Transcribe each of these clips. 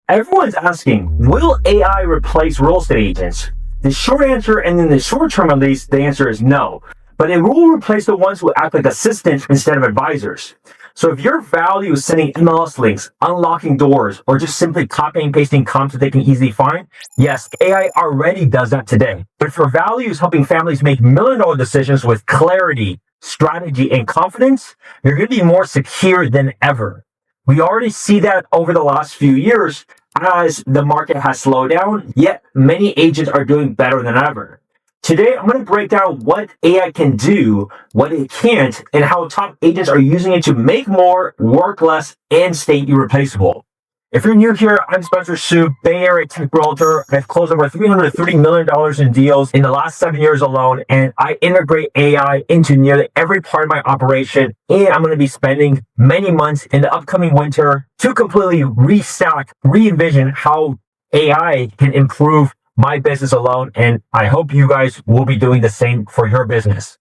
Everyone's asking, will AI replace real estate agents? The short answer, and in the short term at least, the answer is no. But it will replace the ones who act like assistants instead of advisors. So if your value is sending MLS links, unlocking doors, or just simply copying and pasting comps that they can easily find, yes, AI already does that today. But if your value is helping families make million-dollar decisions with clarity, strategy, and confidence, you're going to be more secure than ever. We already see that over the last few years as the market has slowed down, yet many agents are doing better than ever. Today, I'm going to break down what AI can do, what it can't, and how top agents are using it to make more, work less, and stay irreplaceable. If you're new here, I'm Spencer Su, Bay Area tech realtor. I've closed over $330 million in deals in the last 7 years alone, and I integrate AI into nearly every part of my operation. And I'm going to be spending many months in the upcoming winter to completely re-envision how AI can improve my business alone. And I hope you guys will be doing the same for your business.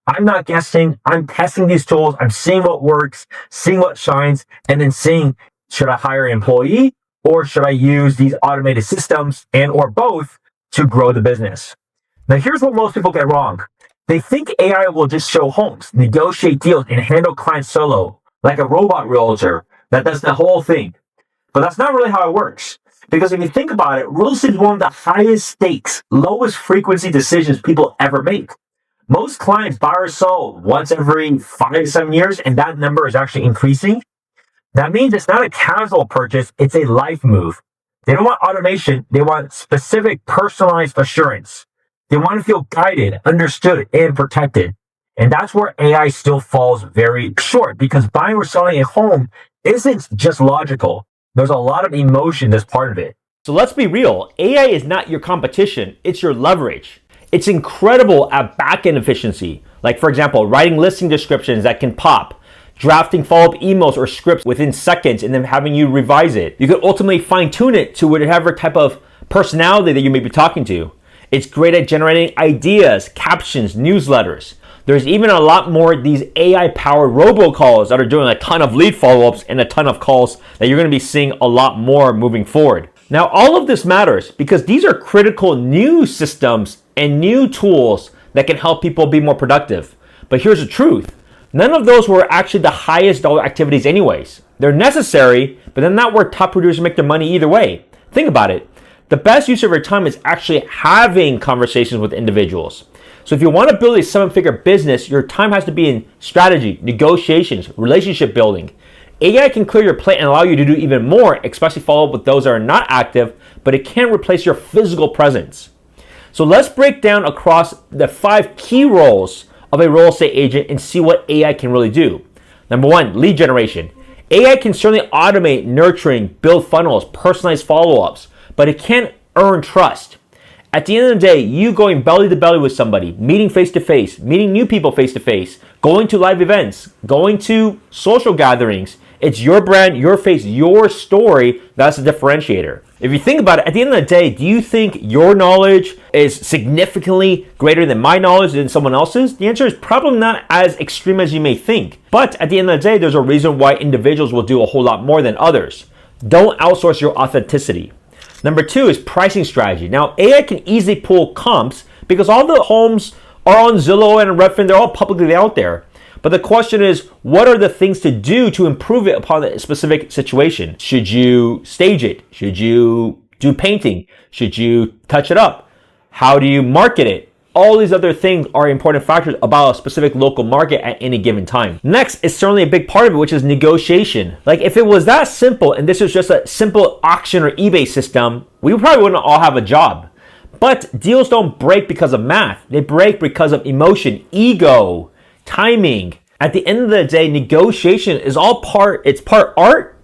I'm not guessing. I'm testing these tools. I'm seeing what works, seeing what shines, and then seeing, should I hire an employee or should I use these automated systems and or both to grow the business? Now, here's what most people get wrong. They think AI will just show homes, negotiate deals, and handle clients solo, like a robot realtor that does the whole thing. But that's not really how it works. Because if you think about it, real estate is one of the highest stakes, lowest frequency decisions people ever make. Most clients buy or sell once every 5 to 7 years, and that number is actually increasing. That means it's not a casual purchase, it's a life move. They don't want automation, they want specific personalized assurance. They want to feel guided, understood, and protected. And that's where AI still falls very short, because buying or selling a home isn't just logical. There's a lot of emotion that's part of it. So let's be real, AI is not your competition, it's your leverage. It's incredible at back-end efficiency. Like for example, writing listing descriptions that can pop, drafting follow-up emails or scripts within seconds and then having you revise it. You can ultimately fine-tune it to whatever type of personality that you may be talking to. It's great at generating ideas, captions, newsletters. There's even a lot more of these AI-powered robocalls that are doing a ton of lead follow-ups and a ton of calls that you're going to be seeing a lot more moving forward. Now, all of this matters because these are critical new systems and new tools that can help people be more productive. But here's the truth. None of those were actually the highest dollar activities anyways. They're necessary, but they're not where top producers make their money either way. Think about it. The best use of your time is actually having conversations with individuals. So if you want to build a 7-figure business, your time has to be in strategy, negotiations, relationship building. AI can clear your plate and allow you to do even more, especially follow up with those that are not active, but it can't replace your physical presence. So let's break down across the 5 key roles of a real estate agent and see what AI can really do. Number 1, lead generation. AI can certainly automate nurturing, build funnels, personalized follow-ups, but it can't earn trust. At the end of the day, you going belly to belly with somebody, meeting face to face, meeting new people face to face, going to live events, going to social gatherings, it's your brand, your face, your story that's the differentiator. If you think about it, at the end of the day, do you think your knowledge is significantly greater than my knowledge than someone else's? The answer is probably not as extreme as you may think. But at the end of the day, there's a reason why individuals will do a whole lot more than others. Don't outsource your authenticity. Number 2 is pricing strategy. Now, AI can easily pull comps because all the homes are on Zillow and Redfin. They're all publicly out there. But the question is, what are the things to do to improve it upon a specific situation? Should you stage it? Should you do painting? Should you touch it up? How do you market it? All these other things are important factors about a specific local market at any given time. Next is certainly a big part of it, which is negotiation. Like if it was that simple and this was just a simple auction or eBay system, we probably wouldn't all have a job. But deals don't break because of math. They break because of emotion, ego, timing. At the end of the day, negotiation is it's part art,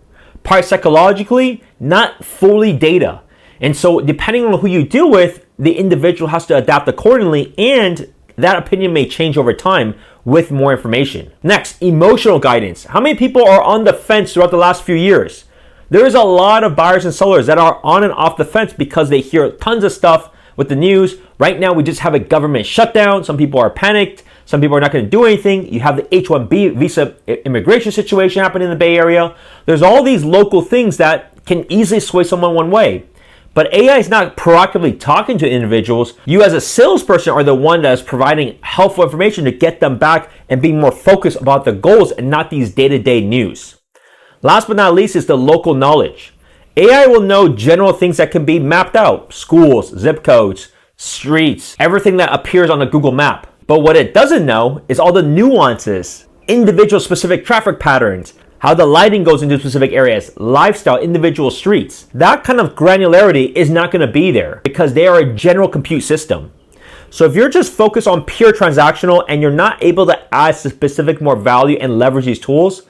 part psychologically, not fully data. And so depending on who you deal with, the individual has to adapt accordingly, and that opinion may change over time with more information. Next, emotional guidance. How many people are on the fence throughout the last few years? There is a lot of buyers and sellers that are on and off the fence because they hear tons of stuff with the news. Right now, we just have a government shutdown. Some people are panicked. Some people are not going to do anything. You have the H-1B visa immigration situation happening in the Bay Area. There's all these local things that can easily sway someone one way. But AI is not proactively talking to individuals. You as a salesperson are the one that is providing helpful information to get them back and being more focused about the goals and not these day-to-day news. Last but not least is the local knowledge. AI will know general things that can be mapped out: schools, zip codes, streets, everything that appears on a Google map. But what it doesn't know is all the nuances, individual specific traffic patterns, how the lighting goes into specific areas, lifestyle, individual streets. That kind of granularity is not going to be there because they are a general compute system. So if you're just focused on pure transactional and you're not able to add specific more value and leverage these tools,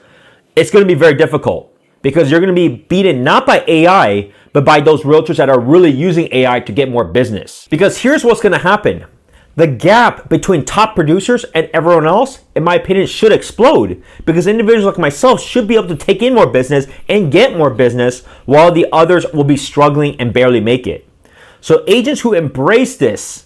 it's going to be very difficult because you're going to be beaten not by AI, but by those realtors that are really using AI to get more business. Because here's what's going to happen. The gap between top producers and everyone else, in my opinion, should explode because individuals like myself should be able to take in more business and get more business while the others will be struggling and barely make it. So agents who embrace this,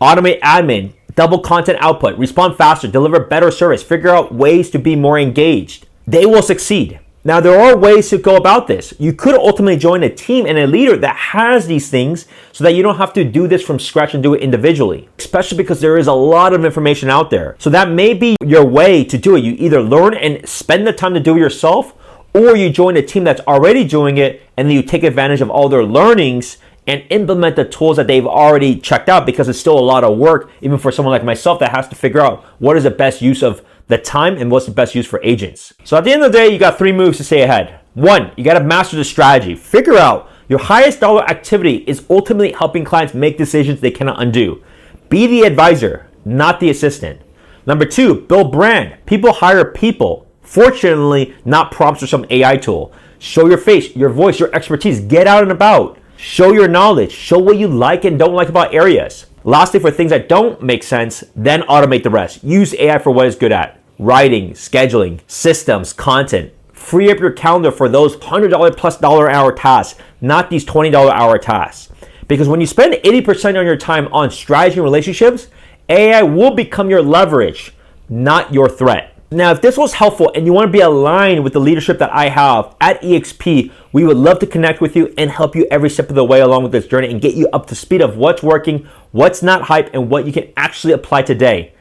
automate admin, double content output, respond faster, deliver better service, figure out ways to be more engaged, they will succeed. Now, there are ways to go about this. You could ultimately join a team and a leader that has these things so that you don't have to do this from scratch and do it individually, especially because there is a lot of information out there. So that may be your way to do it. You either learn and spend the time to do it yourself, or you join a team that's already doing it and then you take advantage of all their learnings and implement the tools that they've already checked out, because it's still a lot of work, even for someone like myself that has to figure out what is the best use of the time and what's the best use for agents. So at the end of the day, you got 3 moves to stay ahead. 1, you got to master the strategy. Figure out your highest dollar activity is ultimately helping clients make decisions they cannot undo. Be the advisor, not the assistant. Number 2, build brand. People hire people. Fortunately, not prompts or some AI tool. Show your face, your voice, your expertise. Get out and about. Show your knowledge. Show what you like and don't like about areas. Lastly, for things that don't make sense, then automate the rest. Use AI for what it's good at. Writing, scheduling, systems, content. Free up your calendar for those $100 plus hour tasks, not these $20 hour tasks. Because when you spend 80% of your time on strategy and relationships, AI will become your leverage, not your threat. Now, if this was helpful and you want to be aligned with the leadership that I have at eXp, we would love to connect with you and help you every step of the way along with this journey and get you up to speed of what's working, what's not hype, and what you can actually apply today.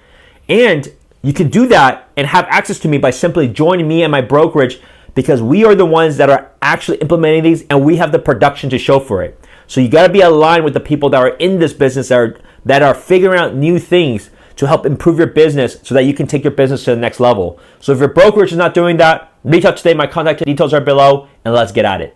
And you can do that and have access to me by simply joining me and my brokerage, because we are the ones that are actually implementing these and we have the production to show for it. So you got to be aligned with the people that are in this business that are figuring out new things to help improve your business so that you can take your business to the next level. So if your brokerage is not doing that, reach out today. My contact details are below, and let's get at it.